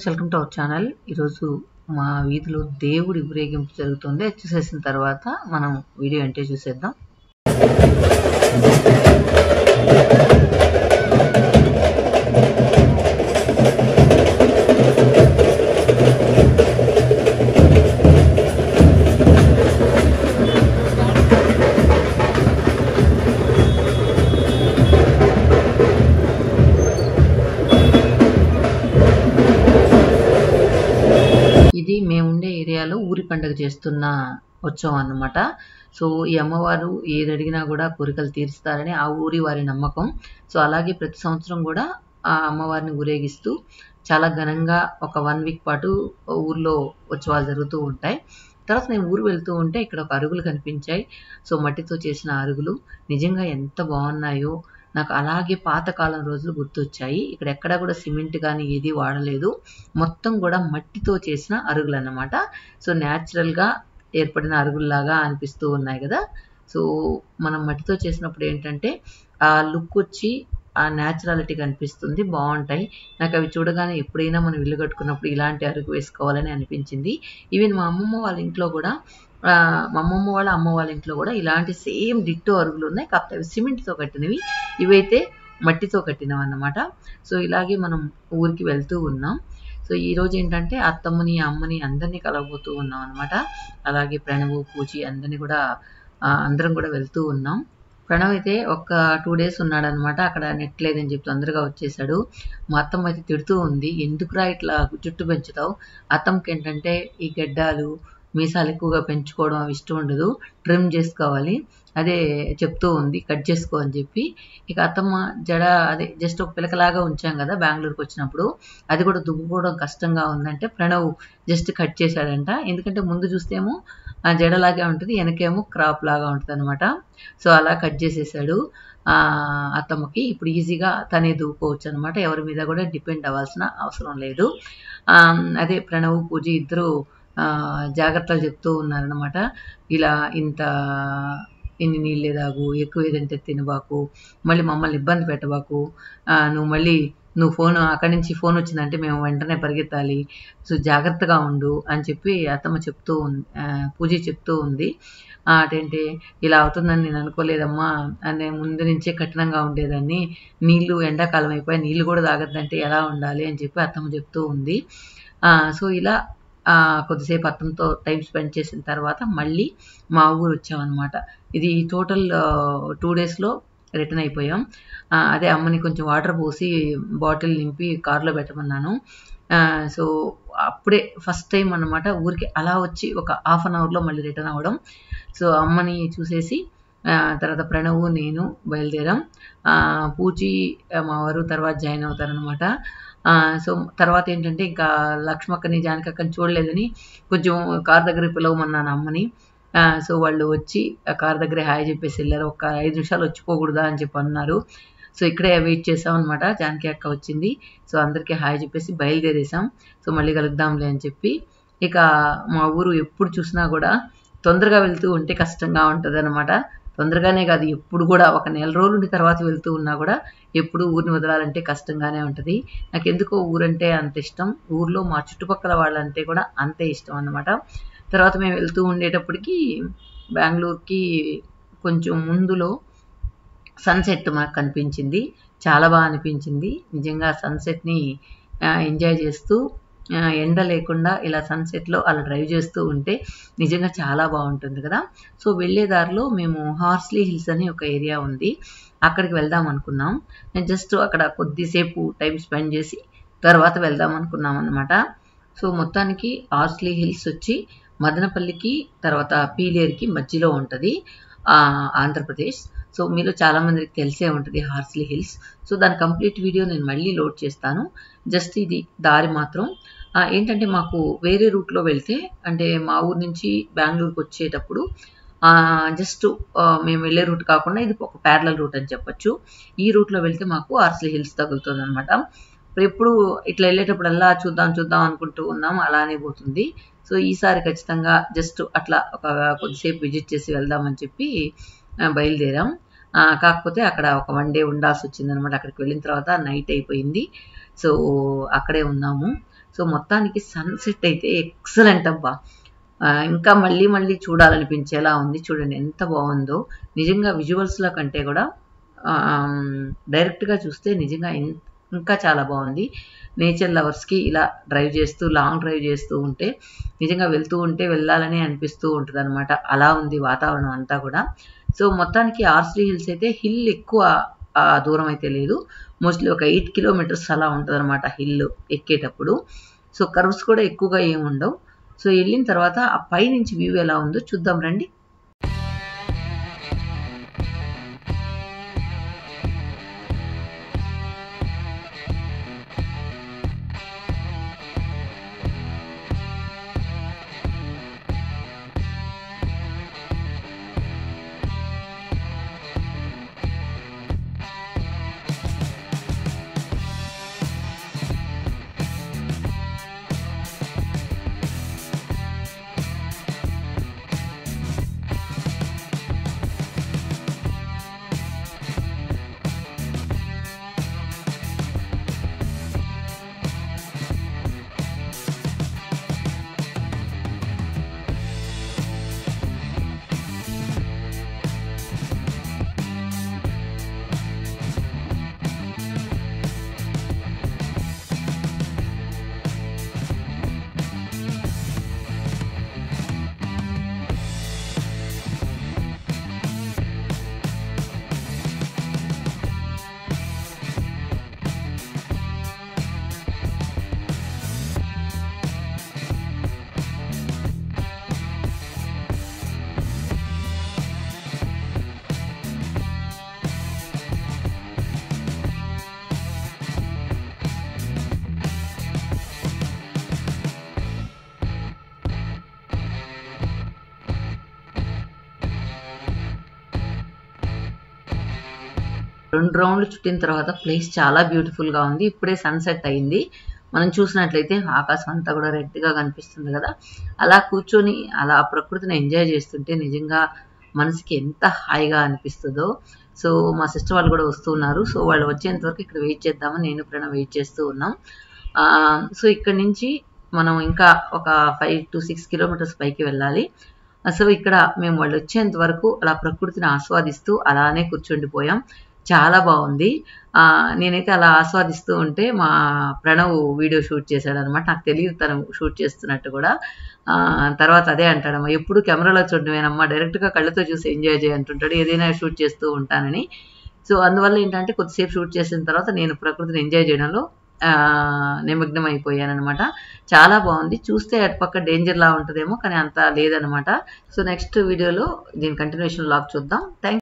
Friends, welcome to our channel. ఈరోజు మా వీధిలో దేవుడి ఊరేగింపు జరుగుతుంది. చూసేసిన తర్వాత మనం వీడియో అంటే చూసేద్దాం. ఇది మేముండే ఏరియాలో ఊరి పండుగ చేస్తున్న ఉత్సవం అన్నమాట. సో ఈ అమ్మవారు ఏది అడిగినా కూడా కోరికలు తీరుస్తారని ఆ ఊరి వారి నమ్మకం. సో అలాగే ప్రతి సంవత్సరం కూడా ఆ అమ్మవారిని ఊరేగిస్తూ చాలా ఘనంగా ఒక 1 వీక్ పాటు ఊర్లో ఉత్సవాలు జరుగుతూ ఉంటాయి. తర్వాత నేను ఊరు వెళ్తూ ఉంటే ఇక్కడ ఒక అరుగులు కనిపించాయి. సో మట్టితో చేసిన అరుగులు నిజంగా ఎంత బాగున్నాయో, నాకు అలాగే పాతకాలం రోజులు గుర్తొచ్చాయి. ఇక్కడ ఎక్కడా కూడా సిమెంట్ కానీ ఏది వాడలేదు. మొత్తం కూడా మట్టితో చేసిన అరుగులు అన్నమాట. సో న్యాచురల్గా ఏర్పడిన అరుగుల్లాగా అనిపిస్తూ ఉన్నాయి కదా. సో మనం మట్టితో చేసినప్పుడు ఏంటంటే ఆ లుక్ వచ్చి ఆ న్యాచురాలిటీ కనిపిస్తుంది, బాగుంటాయి. నాకు అవి చూడగానే ఎప్పుడైనా మనం ఇల్లు కట్టుకున్నప్పుడు ఇలాంటి అరుగు వేసుకోవాలని అనిపించింది. ఈవెన్ మా అమ్మమ్మ వాళ్ళ ఇంట్లో కూడా మా అమ్మమ్మ వాళ్ళ అమ్మ వాళ్ళ ఇంట్లో కూడా ఇలాంటి సేమ్ డిట్టో అరుగులు ఉన్నాయి. కాకపోతే అవి సిమెంట్తో కట్టినవి, ఇవైతే మట్టితో కట్టినవి అన్నమాట. సో ఇలాగే మనం ఊరికి వెళ్తూ ఉన్నాం. సో ఈరోజు ఏంటంటే అత్తమ్మని అమ్మని అందరినీ కలవబోతూ ఉన్నాం అనమాట. అలాగే ప్రణవ్ పూజి అందరినీ కూడా అందరం కూడా వెళ్తూ ఉన్నాం. ప్రణవ్ అయితే ఒక 2 days ఉన్నాడనమాట. అక్కడ నెట్ లేదని చెప్పి తొందరగా వచ్చేసాడు. మా అత్తమ్మ అయితే తిడుతూ ఉంది, ఎందుకురా ఇట్లా జుట్టు పెంచుతావు. అత్తమ్మకి ఏంటంటే ఈ గడ్డాలు మీసాలు ఎక్కువగా పెంచుకోవడం అవి ఇష్టం ఉండదు, ట్రిమ్ చేసుకోవాలి. అదే చెప్తూ ఉంది, కట్ చేసుకో అని చెప్పి. ఇక అత్తమ్మ జడ అదే జస్ట్ ఒక పిలకలాగా ఉంచాం కదా బెంగళూరుకి వచ్చినప్పుడు, అది కూడా దువ్వుకోవడం కష్టంగా ఉందంటే ప్రణవ్ జస్ట్ కట్ చేశాడంట. ఎందుకంటే ముందు చూస్తేమో ఆ జడలాగే ఉంటుంది, వెనకేమో క్రాప్ లాగా ఉంటుంది అనమాట. సో అలా కట్ చేసేసాడు అత్తమ్మకి. ఇప్పుడు ఈజీగా తనే దువ్వుకోవచ్చు అనమాట, ఎవరి మీద కూడా డిపెండ్ అవ్వాల్సిన అవసరం లేదు. అదే ప్రణవ్ పూజ ఇద్దరు జాగ్రత్తలు చెప్తూ ఉన్నారనమాట. ఇలా ఇన్ని నీళ్ళే తాగు, ఎక్కువ ఏదంటే తినబాకు, మళ్ళీ మమ్మల్ని ఇబ్బంది పెట్టబాకు, నువ్వు ఫోన్ అక్కడి నుంచి ఫోన్ వచ్చిందంటే మేము వెంటనే పరిగెత్తాలి, సో జాగ్రత్తగా ఉండు అని చెప్పి అత్తమ్మ చెప్తూ ఉంది, పూజ చెప్తూ ఉంది. అటంటే ఇలా అవుతుందని నేను అనుకోలేదమ్మా, నేను ముందు నుంచే కఠినంగా ఉండేదాన్ని, నీళ్లు ఎండాకాలం అయిపోయి నీళ్లు కూడా తాగద్దంటే ఎలా ఉండాలి అని చెప్పి అత్తమ్మ చెప్తూ ఉంది. సో ఇలా కొద్దిసేపు అత్తమ్మతో టైం స్పెండ్ చేసిన తర్వాత మళ్ళీ మా ఊరు వచ్చామన్నమాట. ఇది టోటల్ 2 daysలో రిటర్న్ అయిపోయాం. అదే అమ్మని కొంచెం వాటర్ పోసి బాటిల్ నింపి కారులో పెట్టమన్నాను. సో అప్పుడే ఫస్ట్ టైం అన్నమాట ఊరికి అలా వచ్చి ఒక 1/2 hourలో మళ్ళీ రిటర్న్ అవ్వడం. సో అమ్మని చూసేసి తర్వాత ప్రణవ్ నేను బయలుదేరాం. పూజి మా వారు తర్వాత జాయిన్ అవుతారనమాట. సో తర్వాత ఏంటంటే ఇంకా లక్ష్మక్కని జానకక్కని చూడలేదని కొంచెం కార్ దగ్గర పిలవమన్నాను అమ్మని. సో వాళ్ళు వచ్చి ఆ కార్ దగ్గరే హాయ్ చెప్పేసి వెళ్ళారు. ఒక 5 నిమిషాలు వచ్చిపోకూడదా అని చెప్పి అన్నారు. సో ఇక్కడే వెయిట్ చేసాం అనమాట. జానకి అక్క వచ్చింది. సో అందరికీ హాయ్ చెప్పేసి బయలుదేరేసాం. సో మళ్ళీ కలుద్దాంలే అని చెప్పి. ఇక మా ఊరు ఎప్పుడు చూసినా కూడా తొందరగా వెళ్తూ ఉంటే కష్టంగా ఉంటుంది అనమాట. తొందరగానే కాదు, ఎప్పుడు కూడా ఒక 1 రోజుల తర్వాత వెళ్తూ ఉన్నా కూడా ఎప్పుడు ఊరిని వదలాలంటే కష్టంగానే ఉంటుంది. నాకు ఎందుకో ఊరంటే అంత ఇష్టం, ఊర్లో మా చుట్టుపక్కల వాళ్ళంటే కూడా అంతే ఇష్టం అన్నమాట. తర్వాత మేము వెళ్తూ ఉండేటప్పటికి బెంగళూరుకి కొంచెం ముందులో సన్సెట్ మాకు కనిపించింది. చాలా బాగా అనిపించింది నిజంగా. సన్సెట్ని ఎంజాయ్ చేస్తూ ఎండ లేకుండా ఇలా సన్సెట్లో అలా డ్రైవ్ చేస్తూ ఉంటే నిజంగా చాలా బాగుంటుంది కదా. సో వెళ్ళే దారిలో మేము హార్స్లీ హిల్స్ అని ఒక ఏరియా ఉంది, అక్కడికి వెళ్దాం అనుకున్నాం. నేను జస్ట్ అక్కడ కొద్దిసేపు టైం స్పెండ్ చేసి తర్వాత వెళ్దాం అనుకున్నాం అనమాట. సో మొత్తానికి హార్స్లీ హిల్స్ వచ్చి మదనపల్లికి తర్వాత పీలేరుకి మధ్యలో ఉంటుంది, ఆంధ్రప్రదేశ్. సో మీలో చాలామందికి తెలిసే ఉంటుంది హార్స్లీ హిల్స్. సో దాని కంప్లీట్ వీడియో నేను మళ్ళీ లోడ్ చేస్తాను. జస్ట్ ఇది దారి మాత్రం ఏంటంటే మాకు వేరే రూట్లో వెళ్తే, అంటే మా ఊరు నుంచి బెంగళూరుకి వచ్చేటప్పుడు జస్ట్ మేము వెళ్ళే రూట్ కాకుండా ఇది ఒక ప్యారలల్ రూట్ అని చెప్పొచ్చు. ఈ రూట్లో వెళ్తే మాకు హార్స్లీ హిల్స్ తగులుతుంది అనమాట. ఎప్పుడు ఇట్లా వెళ్ళేటప్పుడల్లా చూద్దాం అనుకుంటూ ఉన్నాం, అలానే పోతుంది. సో ఈసారి ఖచ్చితంగా జస్ట్ అట్లా ఒక కొద్దిసేపు విజిట్ చేసి వెళ్దామని చెప్పి బయలుదేరాం. కాకపోతే అక్కడ ఒక 1 day ఉండాల్సి వచ్చిందనమాట. అక్కడికి వెళ్ళిన తర్వాత నైట్ అయిపోయింది. సో అక్కడే ఉన్నాము. సో మొత్తానికి సన్సెట్ అయితే ఎక్సలెంట్ అబ్బా. ఇంకా మళ్ళీ మళ్ళీ చూడాలనిపించేలా ఉంది. చూడండి ఎంత బాగుందో. నిజంగా విజువల్స్లో కంటే కూడా డైరెక్ట్గా చూస్తే నిజంగా ఇంకా చాలా బాగుంది. నేచర్ లవర్స్కి ఇలా లాంగ్ డ్రైవ్ చేస్తూ ఉంటే నిజంగా వెళ్తూ ఉంటే వెళ్ళాలని అనిపిస్తూ ఉంటుంది అనమాట. అలా ఉంది వాతావరణం అంతా కూడా. సో మొత్తానికి ఆర్స్లీ హిల్స్ అయితే హిల్ ఎక్కువ దూరం అయితే లేదు, మోస్ట్లీ ఒక 8 కిలోమీటర్స్ అలా ఉంటుంది అనమాట హిల్ ఎక్కేటప్పుడు. సో కర్వ్స్ కూడా ఎక్కువగా ఏమి ఉండవు. సో వెళ్ళిన తర్వాత ఆ పై నుంచి వ్యూ ఎలా ఉందో చూద్దాం రండి. రెండు రౌండ్లు చుట్టిన తర్వాత ప్లేస్ చాలా బ్యూటిఫుల్గా ఉంది. ఇప్పుడే సన్సెట్ అయింది. మనం చూసినట్లయితే ఆకాశం అంతా కూడా రెడ్గా కనిపిస్తుంది కదా. అలా కూర్చొని అలా ప్రకృతిని ఎంజాయ్ చేస్తుంటే నిజంగా మనసుకి ఎంత హాయిగా అనిపిస్తుందో. సో మా సిస్టర్ వాళ్ళు కూడా వస్తున్నారు. సో వాళ్ళు వచ్చేంత వరకు ఇక్కడ వెయిట్ చేద్దామని నేను ప్రణవ్ వెయిట్ చేస్తూ ఉన్నాం. సో ఇక్కడ నుంచి మనం ఇంకా ఒక 5 to 6 కిలోమీటర్స్ పైకి వెళ్ళాలి. సో ఇక్కడ మేము వాళ్ళు వచ్చేంత వరకు అలా ప్రకృతిని ఆస్వాదిస్తూ అలానే కూర్చుండిపోయాం. చాలా బాగుంది. నేనైతే అలా ఆస్వాదిస్తూ ఉంటే మా ప్రణవ్ వీడియో షూట్ చేశాడనమాట. నాకు తెలియదు తను షూట్ చేస్తున్నట్టు కూడా. తర్వాత అదే అంటాడమ్మా, ఎప్పుడు కెమెరాలో చూడడమేనమ్మా, డైరెక్ట్గా కళ్ళతో చూసి ఎంజాయ్ చేయంటుంటాడు, ఏదైనా షూట్ చేస్తూ ఉంటానని. సో అందువల్ల ఏంటంటే కొద్దిసేపు షూట్ చేసిన తర్వాత నేను ప్రకృతిని ఎంజాయ్ చేయడంలో నిమగ్నం అయిపోయానమాట. చాలా బాగుంది. చూస్తే అటుపక్క డేంజర్ లా ఉంటుందేమో, కానీ అంత లేదనమాట. సో నెక్స్ట్ వీడియోలో దీని కంటిన్యూషన్ లాగ్ చూద్దాం. థ్యాంక్